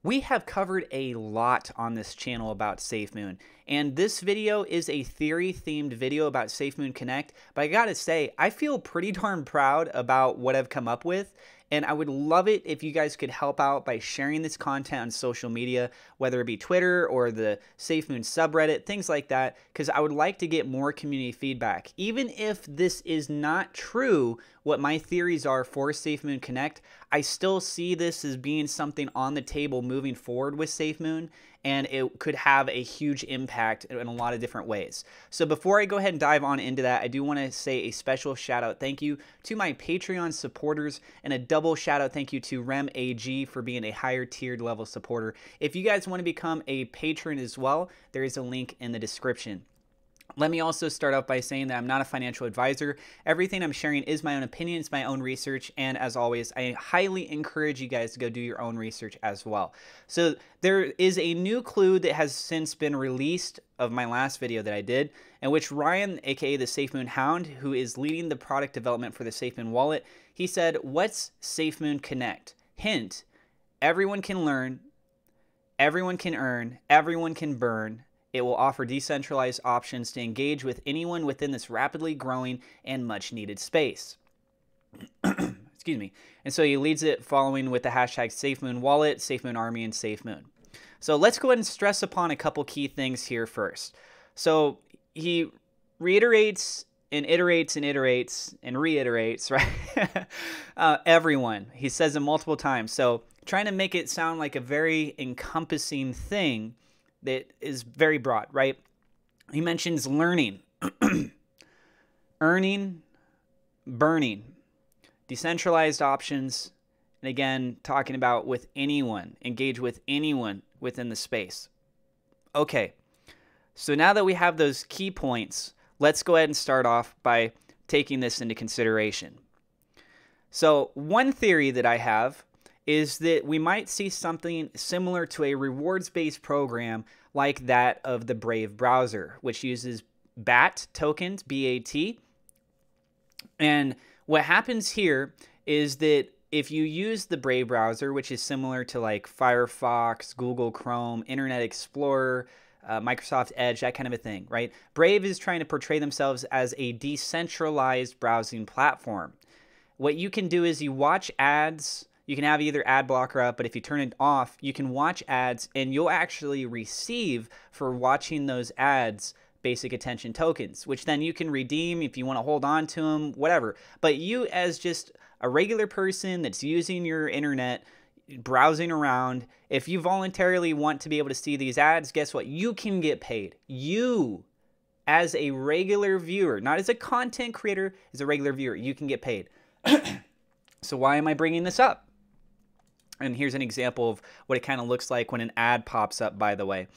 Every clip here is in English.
We have covered a lot on this channel about SafeMoon, and this video is a theory-themed video about SafeMoon Connect, but I gotta say, I feel pretty darn proud about what I've come up with, and I would love it if you guys could help out by sharing this content on social media, whether it be Twitter or the SafeMoon subreddit, things like that, because I would like to get more community feedback. Even if this is not true, what my theories are for SafeMoon Connect, I still see this as being something on the table moving forward with SafeMoon, and it could have a huge impact in a lot of different ways. So before I go ahead and dive on into that, I do want to say a special shout out thank you to my Patreon supporters, and a double shout out thank you to Rem AG for being a higher tiered level supporter. If you guys want to become a patron as well, there is a link in the description. Let me also start off by saying that I'm not a financial advisor. Everything I'm sharing is my own opinion, it's my own research, and as always, I highly encourage you guys to go do your own research as well. So there is a new clue that has since been released of my last video that I did, in which Ryan, aka the SafeMoon Hound, who is leading the product development for the SafeMoon wallet, he said, "What's SafeMoon Connect? Hint, everyone can learn, everyone can earn, everyone can burn. It will offer decentralized options to engage with anyone within this rapidly growing and much needed space." Excuse me. And so he leads it following with the hashtag SafeMoon Wallet, SafeMoon Army, and SafeMoon. So let's go ahead and stress upon a couple key things here first. So he reiterates and iterates and iterates and reiterates, right? Everyone. He says it multiple times. So trying to make it sound like a very encompassing thing that is very broad, right? He mentions learning, earning, burning, decentralized options, and again, talking about with anyone, engage with anyone within the space. Okay, so now that we have those key points, let's go ahead and start off by taking this into consideration. So one theory that I have is that we might see something similar to a rewards-based program like that of the Brave browser, which uses BAT tokens, B-A-T. And what happens here is that if you use the Brave browser, which is similar to like Firefox, Google Chrome, Internet Explorer, Microsoft Edge, that kind of a thing, right? Brave is trying to portray themselves as a decentralized browsing platform. What you can do is you watch ads. You can have either ad blocker up, but if you turn it off, you can watch ads and you'll actually receive for watching those ads basic attention tokens, which then you can redeem if you want to hold on to them, whatever. But you as just a regular person that's using your internet, browsing around, if you voluntarily want to be able to see these ads, guess what? You can get paid. You, as a regular viewer, not as a content creator, as a regular viewer, you can get paid. So why am I bringing this up? And here's an example of what it kind of looks like when an ad pops up, by the way.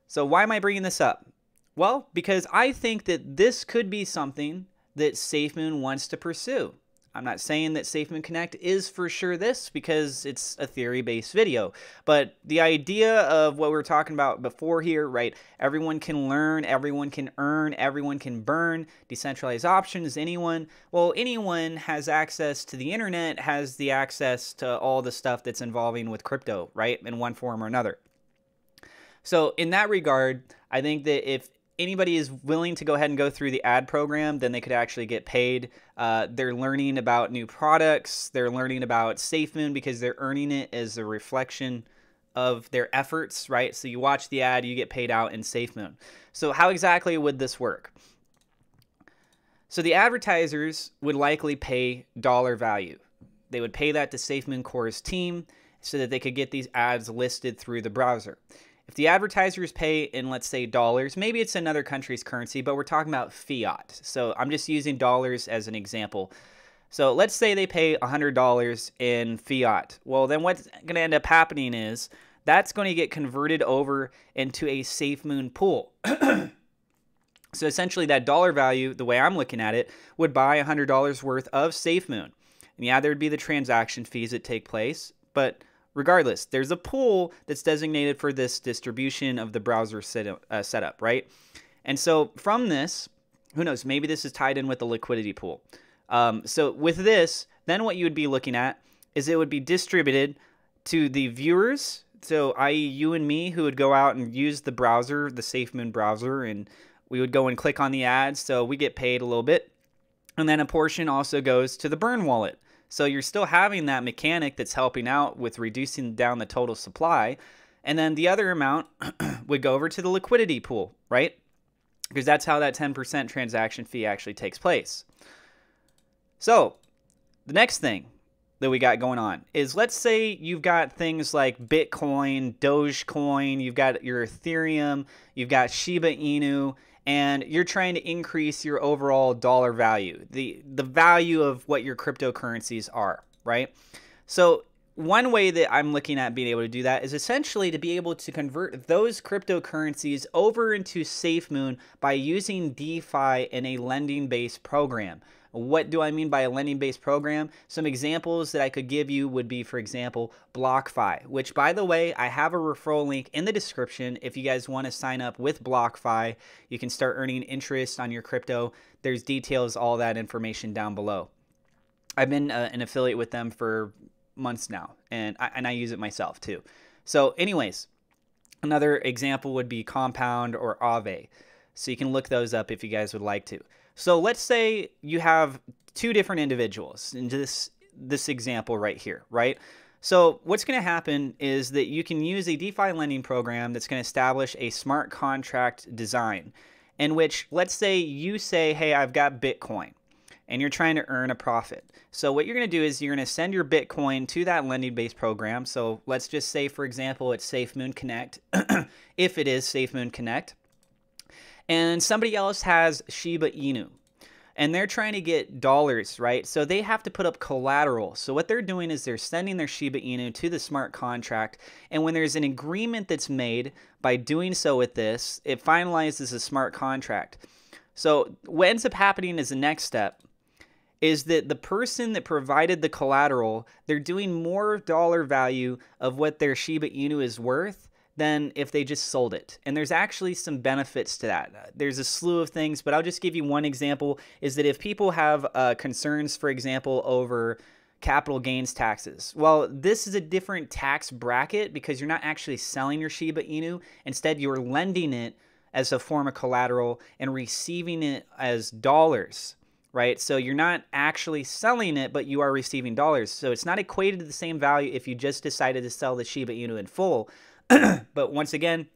So why am I bringing this up? Well, because I think that this could be something that SafeMoon wants to pursue. I'm not saying that SafeMoon Connect is for sure this, because it's a theory-based video. But the idea of what we were talking about before here, right? Everyone can learn, everyone can earn, everyone can burn, decentralized options, anyone. Well, anyone has access to the internet, has the access to all the stuff that's involving with crypto, right? In one form or another. So in that regard, I think that if anybody is willing to go ahead and go through the ad program, then they could actually get paid. They're learning about new products. They're learning about SafeMoon because they're earning it as a reflection of their efforts, right? So you watch the ad, you get paid out in SafeMoon. So how exactly would this work? So the advertisers would likely pay dollar value. They would pay that to SafeMoon Core's team so that they could get these ads listed through the browser. If the advertisers pay in, let's say, dollars, maybe it's another country's currency, but we're talking about fiat. So I'm just using dollars as an example. So let's say they pay $100 in fiat. Well, then what's going to end up happening is that's going to get converted over into a SafeMoon pool. So essentially that dollar value, the way I'm looking at it, would buy $100 worth of SafeMoon. And yeah, there would be the transaction fees that take place, but regardless, there's a pool that's designated for this distribution of the browser setup, right? And so from this, who knows, maybe this is tied in with the liquidity pool. So with this, then what you would be looking at is it would be distributed to the viewers, so i.e. you and me, who would go out and use the browser, the SafeMoon browser, and we would go and click on the ads, so we get paid a little bit. And then a portion also goes to the burn wallet. So you're still having that mechanic that's helping out with reducing down the total supply. And then the other amount would go over to the liquidity pool, right? Because that's how that 10% transaction fee actually takes place. So the next thing that we got going on is, let's say you've got things like Bitcoin, Dogecoin, you've got your Ethereum, you've got Shiba Inu, and you're trying to increase your overall dollar value, the value of what your cryptocurrencies are, right? So one way that I'm looking at being able to do that is essentially to be able to convert those cryptocurrencies over into SafeMoon by using DeFi in a lending-based program. What do I mean by a lending-based program? Some examples that I could give you would be, for example, BlockFi, which, by the way, I have a referral link in the description. If you guys want to sign up with BlockFi, you can start earning interest on your crypto. There's details, all that information down below. I've been an affiliate with them for months now, and I use it myself too. So anyways, another example would be Compound or Aave. So you can look those up if you guys would like to. So let's say you have two different individuals in this example right here, right? So what's going to happen is that you can use a DeFi lending program that's going to establish a smart contract design in which, let's say you say, hey, I've got Bitcoin, and you're trying to earn a profit. So what you're going to do is you're going to send your Bitcoin to that lending-based program. So let's just say, for example, it's SafeMoon Connect, if it is SafeMoon Connect. And somebody else has Shiba Inu, and they're trying to get dollars, right? So they have to put up collateral. So what they're doing is they're sending their Shiba Inu to the smart contract, and when there's an agreement that's made by doing so with this, it finalizes a smart contract. So what ends up happening as the next step is that the person that provided the collateral, they're doing more dollar value of what their Shiba Inu is worth than if they just sold it. And there's actually some benefits to that. There's a slew of things, but I'll just give you one example, is that if people have concerns, for example, over capital gains taxes, well, this is a different tax bracket because you're not actually selling your Shiba Inu. Instead, you're lending it as a form of collateral and receiving it as dollars, right? So you're not actually selling it, but you are receiving dollars. So it's not equated to the same value if you just decided to sell the Shiba Inu in full. But once again,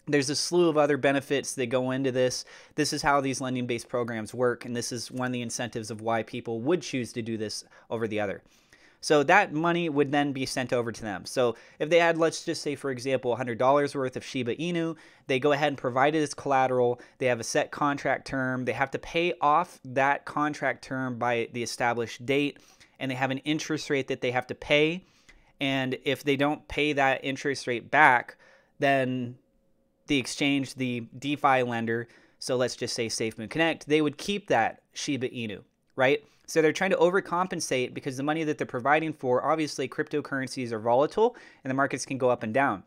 there's a slew of other benefits that go into this. This is how these lending-based programs work, and this is one of the incentives of why people would choose to do this over the other. So that money would then be sent over to them. So if they had, let's just say, for example, $100 worth of Shiba Inu, they go ahead and provide it as collateral. They have a set contract term. They have to pay off that contract term by the established date, and they have an interest rate that they have to pay. And if they don't pay that interest rate back, then the exchange, the DeFi lender, so let's just say SafeMoon Connect, they would keep that Shiba Inu, right? So they're trying to overcompensate because the money that they're providing for, obviously cryptocurrencies are volatile and the markets can go up and down.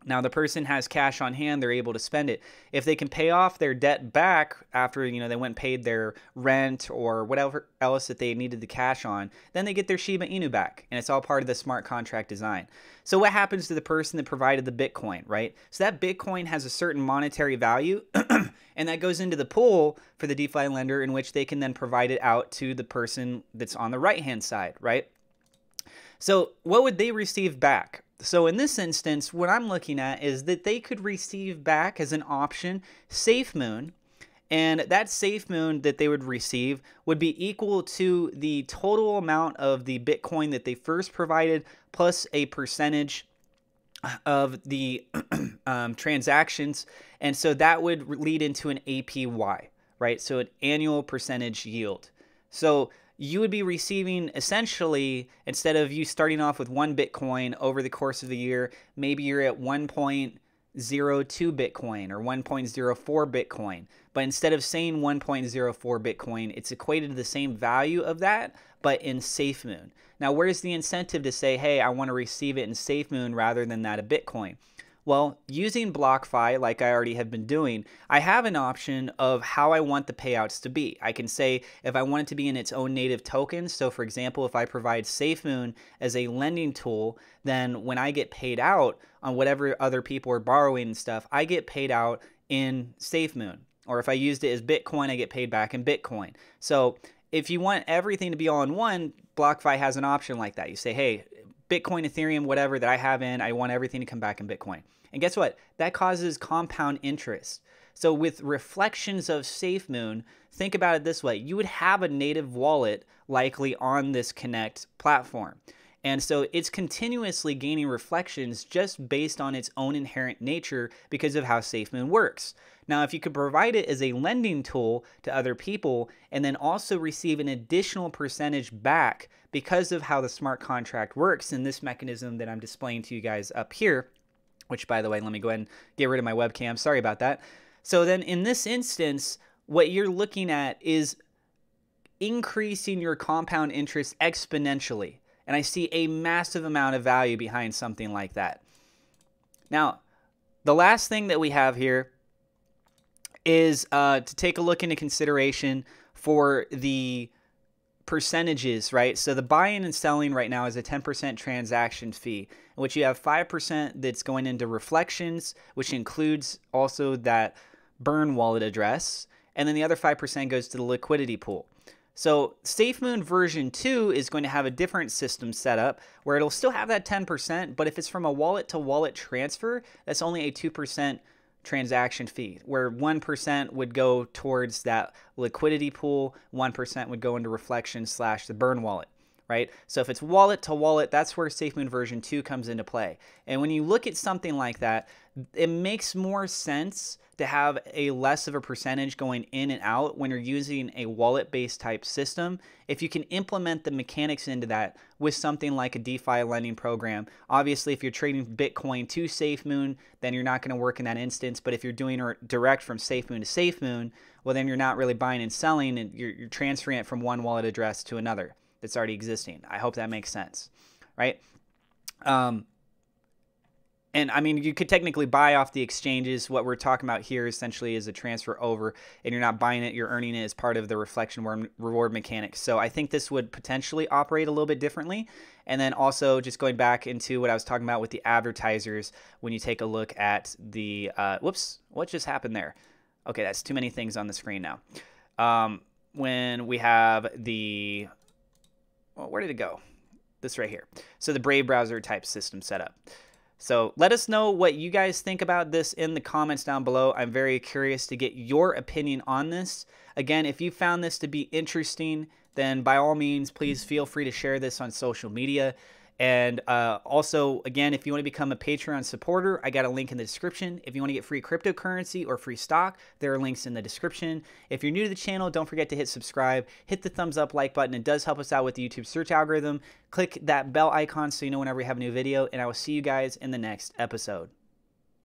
Now the person has cash on hand, they're able to spend it. If they can pay off their debt back after, they went and paid their rent or whatever else that they needed the cash on, then they get their Shiba Inu back, and it's all part of the smart contract design. So what happens to the person that provided the Bitcoin, right? So that Bitcoin has a certain monetary value and that goes into the pool for the DeFi lender, in which they can then provide it out to the person that's on the right-hand side, right? So what would they receive back? So in this instance, what I'm looking at is that they could receive back as an option SafeMoon, and that SafeMoon that they would receive would be equal to the total amount of the Bitcoin that they first provided plus a percentage of the transactions. And so that would lead into an APY, right? So an annual percentage yield. So you would be receiving, essentially, instead of you starting off with 1 Bitcoin over the course of the year, maybe you're at 1.02 Bitcoin or 1.04 Bitcoin. But instead of saying 1.04 Bitcoin, it's equated to the same value of that, but in SafeMoon. Now, where's the incentive to say, hey, I want to receive it in SafeMoon rather than that of Bitcoin? Well, using BlockFi, like I already have been doing, I have an option of how I want the payouts to be. I can say if I want it to be in its own native token. So for example, if I provide SafeMoon as a lending tool, then when I get paid out on whatever other people are borrowing and stuff, I get paid out in SafeMoon. Or if I used it as Bitcoin, I get paid back in Bitcoin. So if you want everything to be all in one, BlockFi has an option like that. You say, hey, Bitcoin, Ethereum, whatever that I have in, I want everything to come back in Bitcoin. And guess what? That causes compound interest. So with reflections of SafeMoon, think about it this way. You would have a native wallet likely on this Connect platform. And so it's continuously gaining reflections just based on its own inherent nature because of how SafeMoon works. Now, if you could provide it as a lending tool to other people and then also receive an additional percentage back because of how the smart contract works in this mechanism that I'm displaying to you guys up here, which, by the way, let me go ahead and get rid of my webcam. Sorry about that. So then in this instance, what you're looking at is increasing your compound interest exponentially. And I see a massive amount of value behind something like that. Now, the last thing that we have here is to take a look into consideration for the percentages, right? So the buying and selling right now is a 10% transaction fee, in which you have 5% that's going into reflections, which includes also that burn wallet address, and then the other 5% goes to the liquidity pool. So SafeMoon version 2 is going to have a different system set up where it'll still have that 10%, but if it's from a wallet to wallet transfer, that's only a 2% transaction fee, where 1% would go towards that liquidity pool, 1% would go into reflection / the burn wallet, right? So if it's wallet to wallet, that's where SafeMoon version 2 comes into play. And when you look at something like that, it makes more sense to have a less of a percentage going in and out when you're using a wallet-based type system. If you can implement the mechanics into that with something like a DeFi lending program, obviously if you're trading Bitcoin to SafeMoon, then you're not going to work in that instance. But if you're doing it direct from SafeMoon to SafeMoon, well, then you're not really buying and selling, and you're transferring it from one wallet address to another that's already existing. I hope that makes sense, right? And I mean, you could technically buy off the exchanges. What we're talking about here essentially is a transfer over, and you're not buying it, you're earning it as part of the reflection reward mechanics. So I think this would potentially operate a little bit differently. And then also just going back into what I was talking about with the advertisers, when you take a look at the, whoops, what just happened there? Okay, that's too many things on the screen now. When we have the, well, where did it go? This right here. So the Brave browser type system setup. So let us know what you guys think about this in the comments down below. I'm very curious to get your opinion on this. Again, if you found this to be interesting, then by all means, please feel free to share this on social media. And also, again, if you want to become a Patreon supporter, I got a link in the description. If you want to get free cryptocurrency or free stock, there are links in the description. If you're new to the channel, don't forget to hit subscribe, hit the thumbs up like button. It does help us out with the YouTube search algorithm. Click that bell icon so you know whenever we have a new video, and I will see you guys in the next episode.